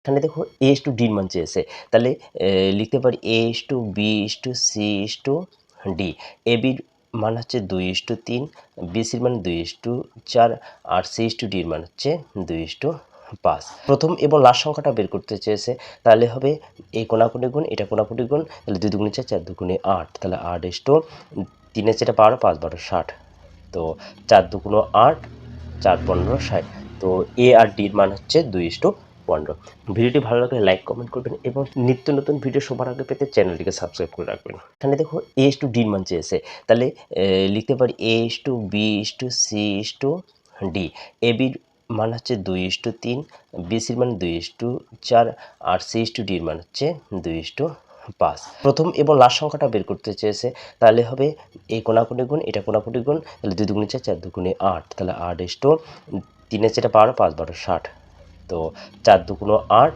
এখানে দেখো এ is two ডির মান চেয়েছে, তাহলে লিখতে পারি A is to B is to C is to D. A বির মান হচ্ছে 2:3, বি সির মান 2:4 আর সি ইস টু ডির মান হচ্ছে 2:5। প্রথম এবং লাস্ট সংখ্যাটা বের করতে চেয়েছে, তাহলে হবে এই কোনাকুনি গুণ এটা কোনাকুনি গুণ, তাহলে 2 দুগুণে 4 4 দুগুণে 8, তাহলে 8:3 যেটা 12 5 12 60, তো 4 দুগুণ 8 4 15 60, তো এ আর ডির মান হচ্ছে 2:15। ভিডিওটি ভালো লাগলে লাইক কমেন্ট করবেন এবং নিত্য নতুন ভিডিও সবার আগে পেতে চ্যানেলটিকে সাবস্ক্রাইব করে রাখবেন। এখানে দেখো এ ইস টু ডির মান চেয়েছে, তাহলে লিখতে পারি A is to B is to C is to D. A বির মান হচ্ছে 2:3, বি সির মান 2:4 আর সি ইস টু ডির মান হচ্ছে 2:5। প্রথম এবং লাস্ট সংখ্যাটা বের করতে চেয়েছে, তাহলে হবে এই কোনাকুনি গুণ এটা কোনাকুনি গুণ, তাহলে 2 দুগুণে 4 4 দুগুণে 8, তাহলে 8:3 যেটা 12 5 12 60, তো 4 দুগুণ 8